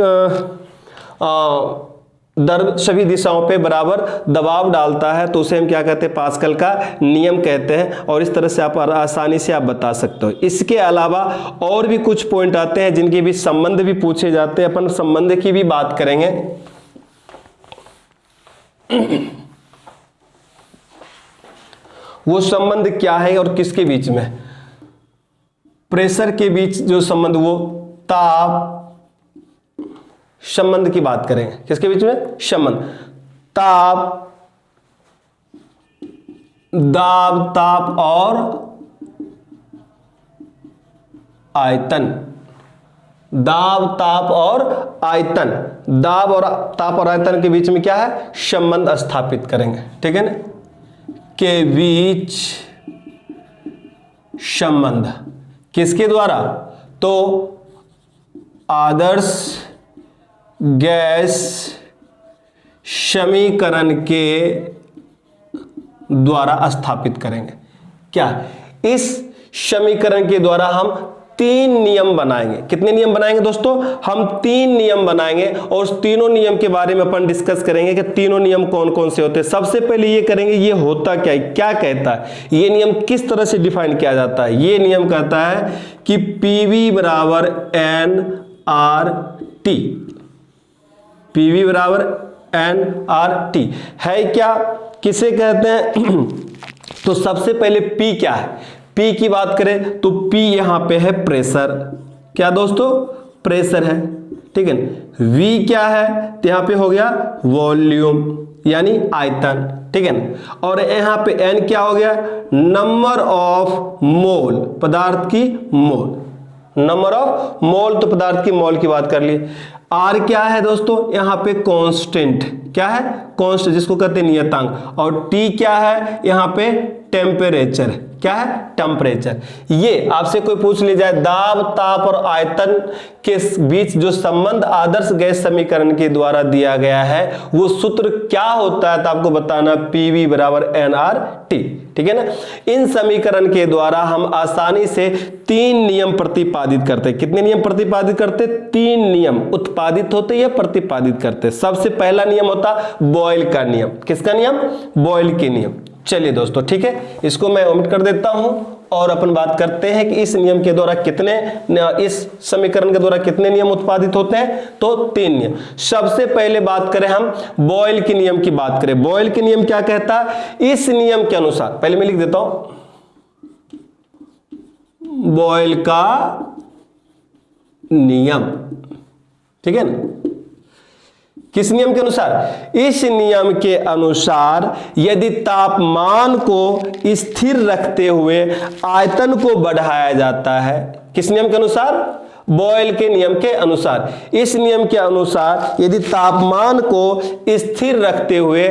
दर सभी दिशाओं पे बराबर दबाव डालता है तो उसे हम क्या कहते हैं, पास्कल का नियम कहते हैं। और इस तरह से आप आसानी से आप बता सकते हो। इसके अलावा और भी कुछ पॉइंट आते हैं जिनके भी संबंध भी पूछे जाते हैं, अपन संबंध की भी बात करेंगे। वो संबंध क्या है और किसके बीच में, प्रेशर के बीच जो संबंध, वो ताप संबंध की बात करेंगे। किसके बीच में, संबंध, ताप, दाब, ताप और आयतन, दाब, ताप और आयतन, दाब और ताप और आयतन के बीच में क्या है, संबंध स्थापित करेंगे। ठीक है ना, के बीच संबंध किसके द्वारा, तो आदर्श गैस समीकरण के द्वारा स्थापित करेंगे। क्या, इस समीकरण के द्वारा हम 3 नियम बनाएंगे। कितने नियम बनाएंगे दोस्तों, हम 3 नियम बनाएंगे और उस तीनों नियम के बारे में अपन डिस्कस करेंगे कि तीनों नियम कौन कौन से होते हैं। सबसे पहले ये करेंगे ये होता क्या है, क्या कहता है, ये नियम किस तरह से डिफाइन किया जाता है। ये नियम कहता है कि PV बराबर nRT, PV बराबर nRT है क्या, किसे कहते हैं तो सबसे पहले P क्या है, P की बात करें तो P यहां पे है प्रेशर, क्या दोस्तों, प्रेशर है। ठीक है, V क्या है, तो यहां पे हो गया वॉल्यूम यानी आयतन। ठीक है, और यहां पे N क्या हो गया, नंबर ऑफ मोल, पदार्थ की मोल, नंबर ऑफ मोल, तो पदार्थ की मोल की बात कर ली। R क्या है दोस्तों, यहां पे कांस्टेंट, क्या है, कांस्टेंट जिसको कहते हैं नियतांक। और T क्या है, यहां पे टेम्परेचर, क्या है, टेम्परेचर। ये आपसे कोई पूछ ले जाए दाब, ताप और आयतन के बीच जो संबंध आदर्श गैस समीकरण के द्वारा दिया गया है वो सूत्र क्या होता है, तो आपको बताना PV बराबर nRT। ठीक है ना, इन समीकरण के द्वारा हम आसानी से 3 नियम प्रतिपादित करते हैं। कितने नियम प्रतिपादित करते, 3 नियम उत्पादित होते या प्रतिपादित करते। सबसे पहला नियम होता बॉयल का नियम। किसका नियम, बॉयल के नियम। चलिए दोस्तों, ठीक है, इसको मैं ओमिट कर देता हूं और अपन बात करते हैं कि इस नियम के द्वारा कितने, इस समीकरण के द्वारा कितने नियम उत्पादित होते हैं, तो 3 नियम। सबसे पहले बात करें हम बॉयल के नियम की बात करें। बॉयल के नियम क्या कहता है, इस नियम के अनुसार, पहले मैं लिख देता हूं बॉयल का नियम। ठीक है ना, किस नियम के अनुसार, इस नियम के अनुसार यदि तापमान को स्थिर रखते हुए आयतन को बढ़ाया जाता है, किस नियम के अनुसार, बॉयल के नियम के अनुसार, इस नियम के अनुसार यदि तापमान को स्थिर रखते हुए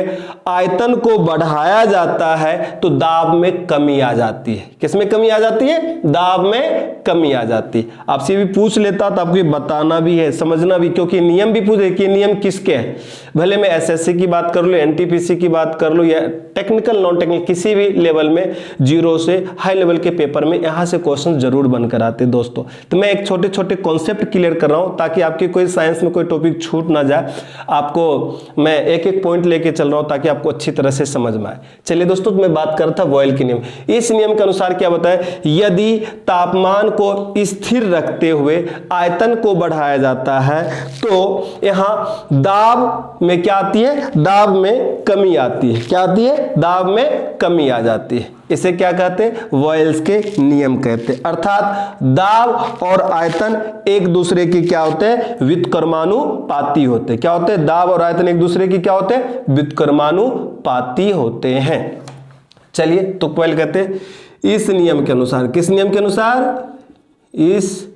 आयतन को बढ़ाया जाता है तो दाब में कमी आ जाती है। किसमें कमी आ जाती है, दाब में कमी आ जाती है। आपसे भी पूछ लेता तो आपको बताना भी है, समझना भी, क्योंकि नियम भी पूछे कि नियम किसके हैं। भले मैं SSC की बात कर लो, NTPC की बात कर लो या टेक्निकल नॉन टेक्निकल किसी भी लेवल में, 0 से हाई लेवल के पेपर में यहां से क्वेश्चन जरूर बनकर आते दोस्तों। तो मैं एक छोटे छोटे कॉन्सेप्ट क्लियर कर रहा हूं ताकि आपकी कोई साइंस में कोई टॉपिक छूट ना जाए। आपको मैं एक एक पॉइंट लेके चल रहा हूं ताकि आपको अच्छी तरह से समझ में आए। चलिए दोस्तों, मैं बात कर रहा था बॉयल के नियम। इस नियम के अनुसार क्या बताया, यदि तापमान को स्थिर रखते हुए आयतन को बढ़ाया जाता है तो यहां दाब में क्या आती है, दाब में कमी आती है। क्या आती है, दाब में कमी आ जाती है। इसे क्या कहते हैं, बॉयल्स के नियम कहते हैं। अर्थात दाब और आयतन एक दूसरे के क्या होते हैं, व्युत्क्रमानुपाती होते हैं। क्या होते हैं, दाब और आयतन एक दूसरे की क्या होते हैं, व्युत्क्रमानुपाती होते हैं। चलिए, तो पहले कहते हैं इस नियम के अनुसार, किस नियम के अनुसार, इस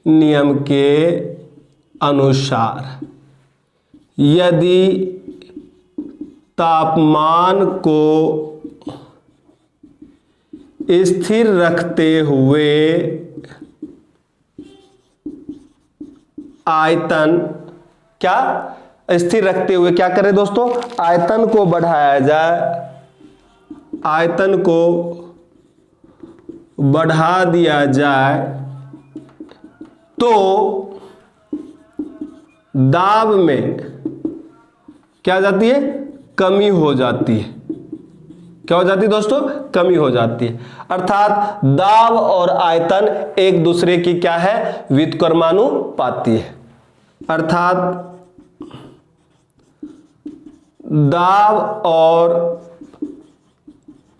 नियम के अनुसार यदि तापमान को स्थिर रखते हुए आयतन, क्या स्थिर रखते हुए क्या करें दोस्तों, आयतन को बढ़ाया जाए, आयतन को बढ़ा दिया जाए तो दाब में क्या हो जाती है, कमी हो जाती है। क्या हो जाती है दोस्तों, कमी हो जाती है। अर्थात दाब और आयतन एक दूसरे की क्या है, व्युत्क्रमानुपाती है। अर्थात दाब और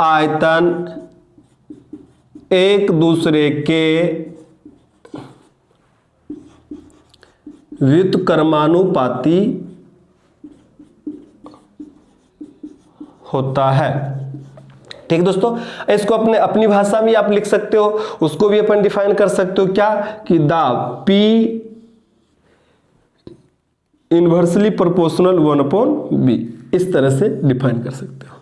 आयतन एक दूसरे के व्युत्क्रमानुपाती होता है। ठीक दोस्तों, इसको अपनी भाषा में आप लिख सकते हो, उसको भी अपन डिफाइन कर सकते हो। क्या कि दाब P इनवर्सली प्रोपोर्शनल 1/b, इस तरह से डिफाइन कर सकते हो।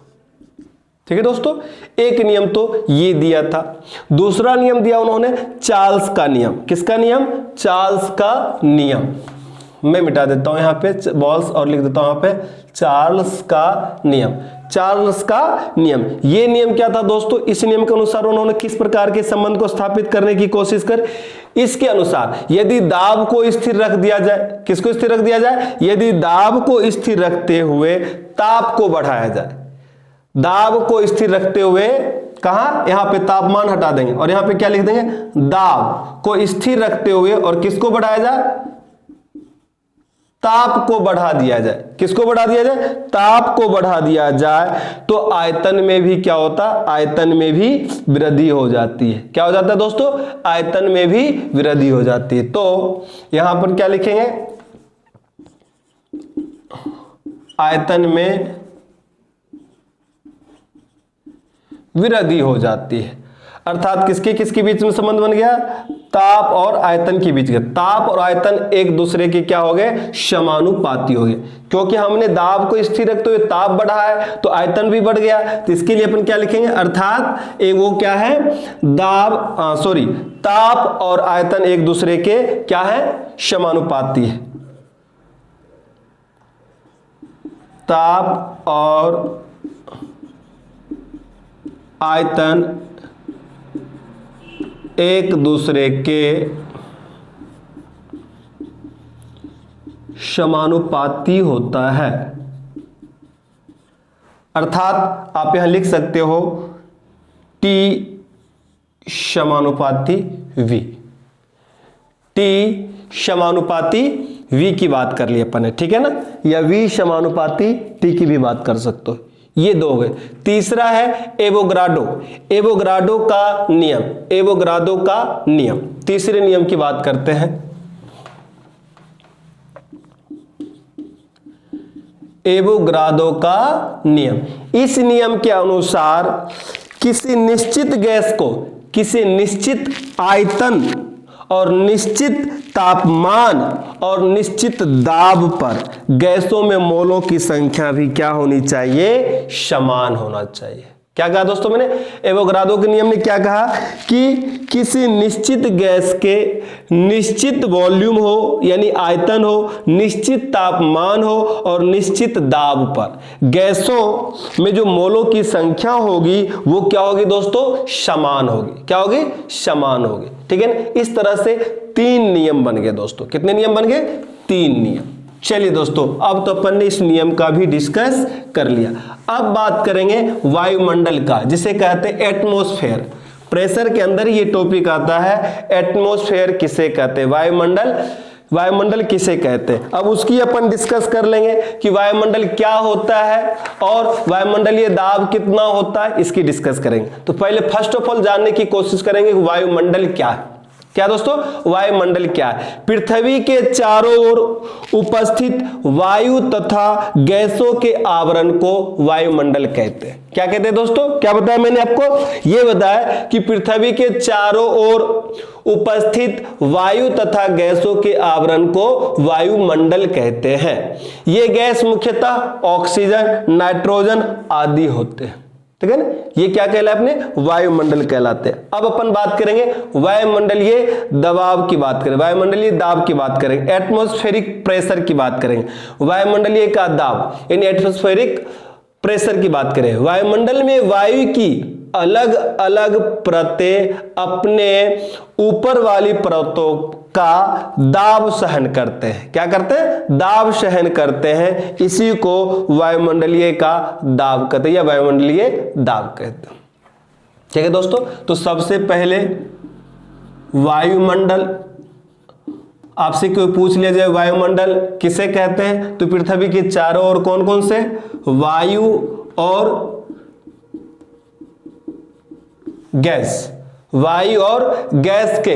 ठीक है दोस्तों, एक नियम तो ये दिया था। दूसरा नियम दिया उन्होंने चार्ल्स का नियम। किसका नियम, चार्ल्स का नियम। मैं मिटा देता हूं यहां पे बॉल्स और लिख देता हूं यहां पे चार्ल्स का नियम। चार्ल्स का नियम, ये नियम क्या था दोस्तों, इस नियम के अनुसार उन्होंने किस प्रकार के संबंध को स्थापित करने की कोशिश कर। इसके अनुसार यदि दाब को स्थिर रख दिया जाए, किसको स्थिर रख दिया जाए, यदि दाब को स्थिर रखते हुए ताप को बढ़ाया जाए, दाब को स्थिर रखते हुए, कहां, यहां पे तापमान हटा देंगे और यहां पे क्या लिख देंगे, दाब को स्थिर रखते हुए और किसको बढ़ाया जाए, ताप को बढ़ा दिया जाए। किसको बढ़ा दिया जाए, ताप को बढ़ा दिया जाए, तो आयतन में भी क्या होता, आयतन में भी वृद्धि हो जाती है। क्या हो जाता है दोस्तों, आयतन में भी वृद्धि हो जाती है। तो यहां पर क्या लिखेंगे, आयतन में वृद्धि हो जाती है। अर्थात किसके किसके बीच में संबंध बन गया, ताप और आयतन के बीच का। ताप और आयतन एक दूसरे के क्या हो गए, समानुपाती हो गए, क्योंकि हमने दाब को स्थिर रखते हुए ताप बढ़ा है तो आयतन भी बढ़ गया। तो इसके लिए अपन क्या लिखेंगे, अर्थात एक वो क्या है, ताप और आयतन एक दूसरे के क्या है, समानुपाती है। ताप और आयतन एक दूसरे के समानुपाती होता है। अर्थात आप यहां लिख सकते हो T समानुपाती V। T समानुपाती V की बात कर ली अपन ने, ठीक है ना, या V समानुपाती T की भी बात कर सकते हो। ये दो हो गए। तीसरा है एवोगाड्रो, एवोगाड्रो का नियम, एवोगाड्रो का नियम। तीसरे नियम की बात करते हैं। एवोगाड्रो का नियम, इस नियम के अनुसार किसी निश्चित गैस को किसी निश्चित आयतन और निश्चित तापमान और निश्चित दाब पर गैसों में मोलों की संख्या भी क्या होनी चाहिए, समान होना चाहिए। क्या कहा दोस्तों मैंने, एवोगाड्रो के नियम ने क्या कहा कि किसी निश्चित गैस के निश्चित वॉल्यूम हो यानी आयतन हो, निश्चित तापमान हो और निश्चित दाब पर गैसों में जो मोलों की संख्या होगी वो क्या होगी दोस्तों, समान होगी। क्या होगी, समान होगी। ठीक है ना, इस तरह से 3 नियम बन गए दोस्तों। कितने नियम बन गए, 3 नियम। चलिए दोस्तों, अब तो अपन ने इस नियम का भी डिस्कस कर लिया। अब बात करेंगे वायुमंडल का, जिसे कहते हैं एटमॉस्फेयर। प्रेशर के अंदर ये टॉपिक आता है, एटमॉस्फेयर किसे कहते हैं, वायुमंडल, वायुमंडल किसे कहते हैं। अब उसकी अपन डिस्कस कर लेंगे कि वायुमंडल क्या होता है और वायुमंडलीय दाब कितना होता है, इसकी डिस्कस करेंगे। तो पहले फर्स्ट ऑफ ऑल जानने की कोशिश करेंगे कि वायुमंडल क्या है। क्या दोस्तों, वायुमंडल क्या है, पृथ्वी के चारों ओर उपस्थित वायु तथा गैसों के आवरण को वायुमंडल कहते हैं। क्या कहते हैं दोस्तों, क्या बताया मैंने आपको, ये बताया कि पृथ्वी के चारों ओर उपस्थित वायु तथा गैसों के आवरण को वायुमंडल कहते हैं। ये गैस मुख्यतः ऑक्सीजन, नाइट्रोजन आदि होते हैं। ठीक है ना, ये क्या कहलाए अपने, वायुमंडल कहलाते हैं। अब अपन बात करेंगे वायुमंडलीय दबाव की बात करें, वायुमंडलीय दाब की बात करेंगे, एटमॉस्फेरिक प्रेशर की बात करेंगे। वायुमंडलीय का दाब यानी एटमॉस्फेरिक प्रेशर की बात करें। वायुमंडल में वायु की अलग अलग परतें अपने ऊपर वाली परतों का दाब सहन करते हैं। क्या करते हैं? दाब सहन करते हैं। इसी को वायुमंडलीय का दाब कहते हैं या वायुमंडलीय दाब कहते हैं। ठीक है दोस्तों, तो सबसे पहले वायुमंडल, आपसे कोई पूछ लिया जाए वायुमंडल किसे कहते हैं, तो पृथ्वी के चारों ओर कौन कौन से वायु और गैस, वायु और गैस के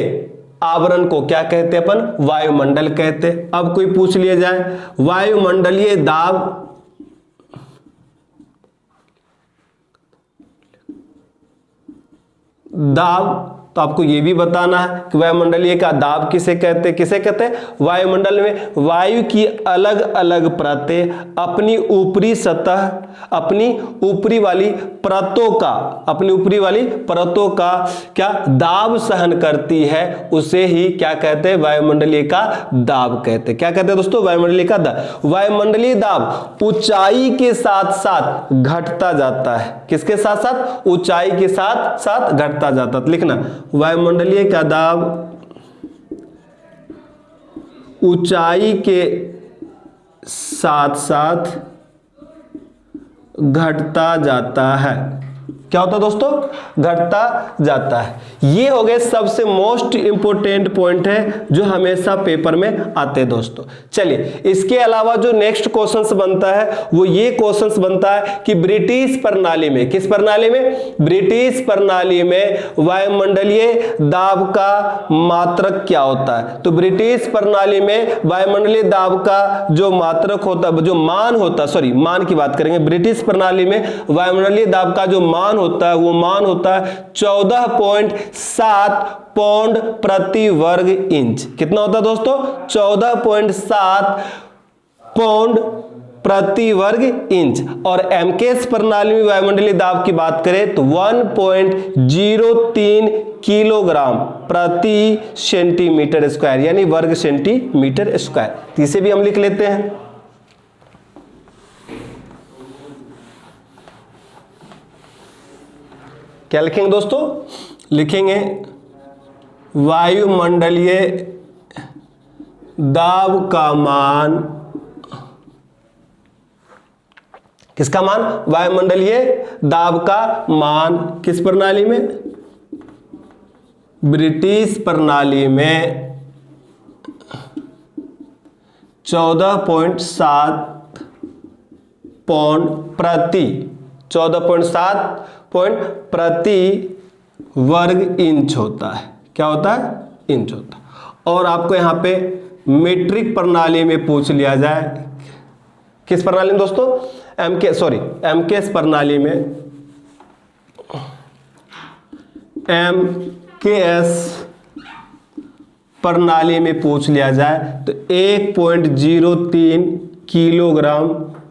आवरण को क्या कहते हैं? अपन वायुमंडल कहते हैं। अब कोई पूछ लिया जाए वायुमंडलीय दाब, तो आपको यह भी बताना है कि वायुमंडलीय का दाब किसे कहते हैं? किसे कहते हैं? वायुमंडल में वायु की अलग अलग परतें अपनी ऊपरी सतह, अपनी ऊपरी वाली परतों का क्या दाब सहन करती है, उसे ही क्या कहते हैं? वायुमंडलीय का दाब कहते हैं। क्या कहते हैं दोस्तों? वायुमंडलीय का दाब। वायुमंडलीय दाब ऊंचाई के साथ साथ घटता जाता है। किसके साथ साथ? ऊंचाई के साथ साथ घटता जाता है। लिखना, वायुमंडलीय का दाब ऊंचाई के साथ साथ घटता जाता है। क्या होता है दोस्तों? घटता जाता है। ये हो गए सबसे मोस्ट इंपोर्टेंट पॉइंट है जो हमेशा पेपर में आते हैं दोस्तों। चलिए, इसके अलावा जो नेक्स्ट क्वेश्चंस बनता है वो ये क्वेश्चंस बनता है कि ब्रिटिश प्रणाली में, किस प्रणाली में? ब्रिटिश प्रणाली में वायुमंडलीय दाब का मात्रक क्या होता है? तो ब्रिटिश प्रणाली में वायुमंडलीय दाब का जो मात्रक होता है, जो मान होता है, सॉरी मान की बात करेंगे, ब्रिटिश प्रणाली में वायुमंडलीय दाब का जो मान होता है वो मान होता है 14.7 पौंड प्रति वर्ग इंच। कितना होता है दोस्तों? 14.7 पौंड प्रति वर्ग इंच। और एमकेएस प्रणाली में वायुमंडलीय दाब की बात करें तो 1.03 किलोग्राम प्रति सेंटीमीटर स्क्वायर, यानी वर्ग सेंटीमीटर स्क्वायर। इसे भी हम लिख लेते हैं। क्या लिखेंगे दोस्तों? लिखेंगे वायुमंडलीय दाब का मान, किसका मान? वायुमंडलीय दाब का मान किस प्रणाली में? ब्रिटिश प्रणाली में 14.7 पौंड प्रति 14.7 पॉइंट प्रति वर्ग इंच होता है। क्या होता है? इंच होता है। और आपको यहां पे मीट्रिक प्रणाली में पूछ लिया जाए, किस प्रणाली में दोस्तों? एमकेएस प्रणाली में, एमकेएस प्रणाली में पूछ लिया जाए तो 1.03 किलोग्राम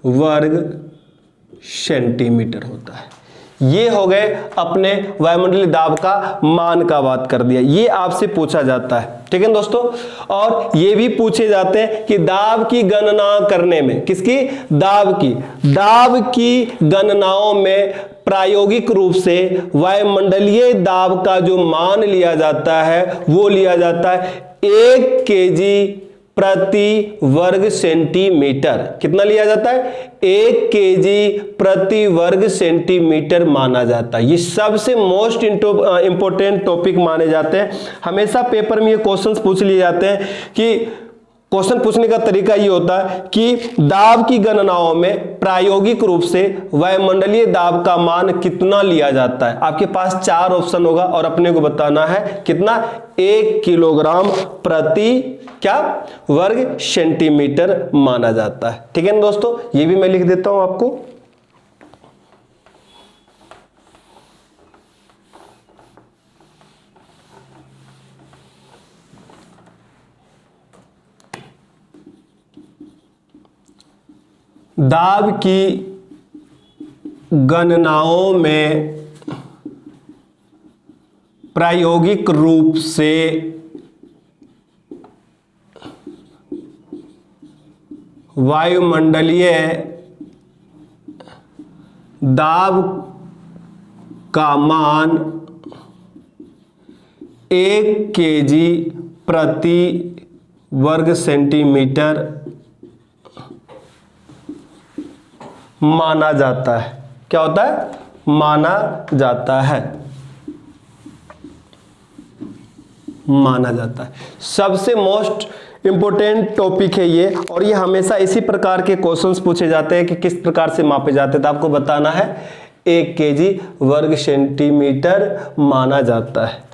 वर्ग सेंटीमीटर होता है। ये हो गए अपने वायुमंडलीय दाब का मान का बात कर दिया। ये आपसे पूछा जाता है, ठीक है दोस्तों। और ये भी पूछे जाते हैं कि दाब की गणना करने में, किसकी? दाब की गणनाओं में प्रायोगिक रूप से वायुमंडलीय दाब का जो मान लिया जाता है वो लिया जाता है 1 केजी प्रति वर्ग सेंटीमीटर। कितना लिया जाता है? 1 केजी प्रति वर्ग सेंटीमीटर माना जाता है। ये सबसे मोस्ट इंपोर्टेंट टॉपिक माने जाते हैं। हमेशा पेपर में ये क्वेश्चंस पूछ लिए जाते हैं कि क्वेश्चन पूछने का तरीका ये होता है कि दाब की गणनाओं में प्रायोगिक रूप से वायुमंडलीय दाब का मान कितना लिया जाता है। आपके पास 4 ऑप्शन होगा और अपने को बताना है कितना? 1 किलोग्राम प्रति क्या वर्ग सेंटीमीटर माना जाता है। ठीक है ना दोस्तों, ये भी मैं लिख देता हूं आपको। दाब की गणनाओं में प्रायोगिक रूप से वायुमंडलीय दाब का मान 1 केजी प्रति वर्ग सेंटीमीटर माना जाता है। क्या होता है? माना जाता है, माना जाता है। सबसे मोस्ट इंपोर्टेंट टॉपिक है ये, और ये हमेशा इसी प्रकार के क्वेश्चंस पूछे जाते हैं कि किस प्रकार से मापे जाते हैं। तो आपको बताना है 1 केजी वर्ग सेंटीमीटर माना जाता है।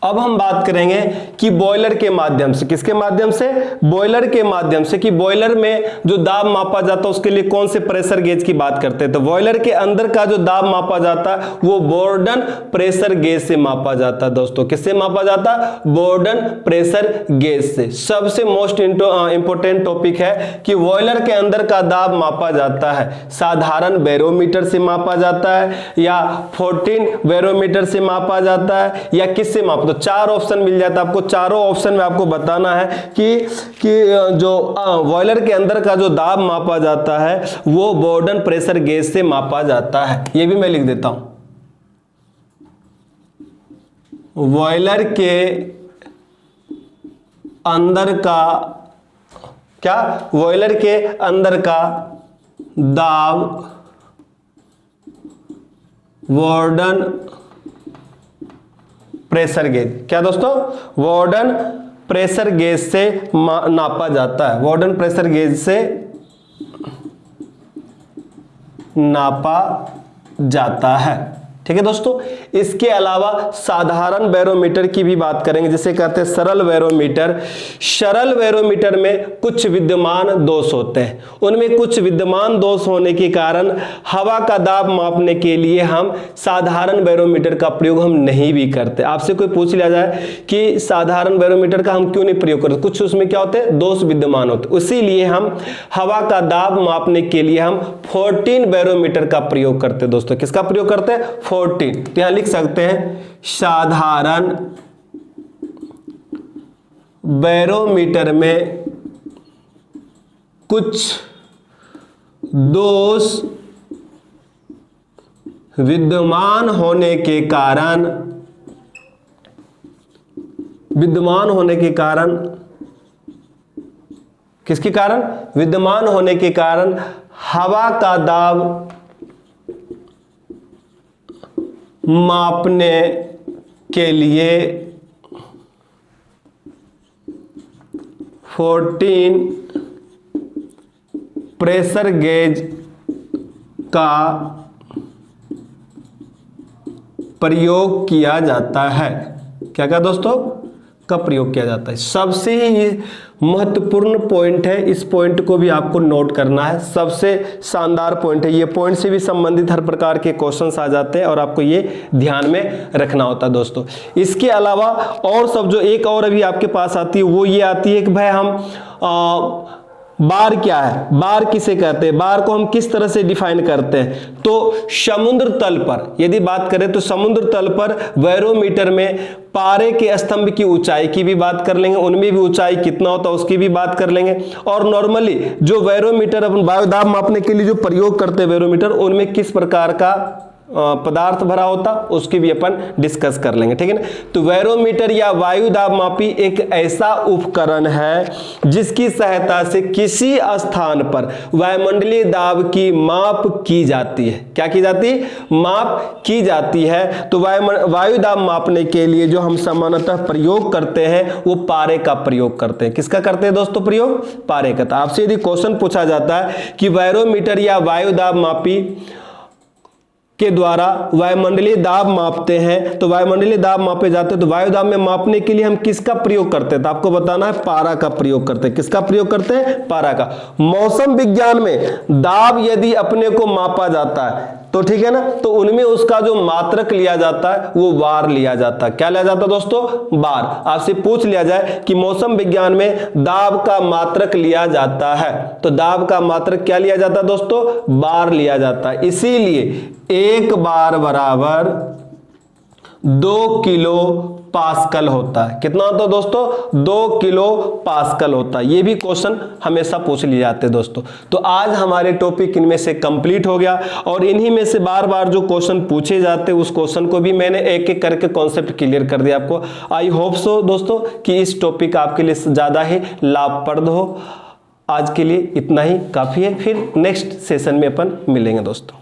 अब हम बात करेंगे कि बॉयलर के माध्यम से, किसके माध्यम से? बॉयलर के माध्यम से, कि बॉयलर में जो दाब मापा जाता है उसके लिए कौन से प्रेशर गेज की बात करते हैं। तो बॉयलर के अंदर का जो दाब मापा जाता है वो बोर्डन प्रेशर गेज से मापा जाता है दोस्तों। किससे मापा जाता है? बोर्डन प्रेशर गेज से। सबसे मोस्ट इंपोर्टेंट टॉपिक है कि बॉयलर के अंदर का दाब मापा जाता है साधारण बैरोमीटर से मापा जाता है, या 14 बैरोमीटर से मापा जाता है, या किससे मापा? तो 4 ऑप्शन मिल जाता है आपको। चारों ऑप्शन में आपको बताना है कि जो बॉयलर के अंदर का जो दाब मापा जाता है वो बोर्डन प्रेशर गेज से मापा जाता है। ये भी मैं लिख देता हूं। बॉयलर के अंदर का क्या? बॉयलर के अंदर का दाब बोर्डन प्रेशर गेज, क्या दोस्तों? वार्डन प्रेशर गेज से नापा जाता है। वार्डन प्रेशर गेज से नापा जाता है। ठीक है दोस्तों। इसके अलावा साधारण बैरोमीटर की भी बात करेंगे, जिसे कहते हैं सरल बैरोमीटर। सरल बैरोमीटर में कुछ विद्यमान दोष होते हैं। उनमें कुछ विद्यमान दोष होने के कारण हवा का दाब मापने के लिए हम साधारण बैरोमीटर का प्रयोग हम नहीं भी करते। आपसे कोई पूछ लिया जाए कि साधारण बैरोमीटर का हम क्यों नहीं प्रयोग करते, कुछ उसमें क्या होते हैं? दोष विद्यमान होते। इसीलिए हम हवा का दाब मापने के लिए हम 14 बैरोमीटर का प्रयोग करते हैं दोस्तों। किसका प्रयोग करते हैं? 14। तो यहां लिख सकते हैं साधारण बैरोमीटर में कुछ दोष विद्यमान होने के कारण किसके कारण? विद्यमान होने के कारण हवा का दाब मापने के लिए 14 प्रेशर गेज का प्रयोग किया जाता है। क्या क्या दोस्तों? का प्रयोग किया जाता है। सबसे ही महत्वपूर्ण पॉइंट है, इस पॉइंट को भी आपको नोट करना है। सबसे शानदार पॉइंट है। ये पॉइंट से भी संबंधित हर प्रकार के क्वेश्चंस आ जाते हैं और आपको ये ध्यान में रखना होता है दोस्तों। इसके अलावा और सब जो एक और अभी आपके पास आती है वो ये आती है कि भाई हम बार क्या है? बार किसे कहते हैं? बार को हम किस तरह से डिफाइन करते हैं? तो समुद्र तल पर यदि बात करें तो समुद्र तल पर बैरोमीटर में पारे के स्तंभ की ऊंचाई की भी बात कर लेंगे, उनमें भी ऊंचाई कितना होता है उसकी भी बात कर लेंगे। और नॉर्मली जो बैरोमीटर अपन वायु दाब मापने के लिए जो प्रयोग करते हैं बैरोमीटर, उनमें किस प्रकार का पदार्थ भरा होता उसकी भी अपन डिस्कस कर लेंगे। ठीक है ना। तो बैरोमीटर या वायु दाब मापी एक ऐसा उपकरण है जिसकी सहायता से किसी स्थान पर वायुमंडलीय दाब की माप की जाती है। क्या की जाती है? माप की जाती है। तो वायु दाब मापने के लिए जो हम सामान्यतः प्रयोग करते हैं वो पारे का प्रयोग करते हैं। किसका करते हैं दोस्तों प्रयोग? पारे का। आपसे यदि क्वेश्चन पूछा जाता है कि बैरोमीटर या वायु दाब मापी के द्वारा वायुमंडलीय दाब मापते हैं, तो वायुमंडलीय दाब मापे जाते हैं, तो वायु दाब में मापने के लिए हम किसका प्रयोग करते हैं? तो आपको बताना है पारा का प्रयोग करते हैं। किसका प्रयोग करते हैं? पारा का। मौसम विज्ञान में दाब यदि अपने को मापा जाता है तो ठीक है ना, तो उनमें उसका जो मात्रक लिया जाता है वो बार लिया जाता है। क्या लिया जाता है दोस्तों? बार। आपसे पूछ लिया जाए कि मौसम विज्ञान में दाब का मात्रक लिया जाता है, तो दाब का मात्रक क्या लिया जाता है दोस्तों? बार लिया जाता है। इसीलिए 1 बार बराबर 2 किलो पास्कल होता है। कितना होता है दोस्तों? 2 किलो पास्कल होता है। ये भी क्वेश्चन हमेशा पूछ लिए जाते हैं दोस्तों। तो आज हमारे टॉपिक इनमें से कंप्लीट हो गया और इन्हीं में से बार बार जो क्वेश्चन पूछे जाते हैं उस क्वेश्चन को भी मैंने एक एक करके कॉन्सेप्ट क्लियर कर दिया आपको। आई होप सो दोस्तों कि इस टॉपिक आपके लिए ज्यादा ही लाभप्रद हो। आज के लिए इतना ही काफी है, फिर नेक्स्ट सेशन में अपन मिलेंगे दोस्तों।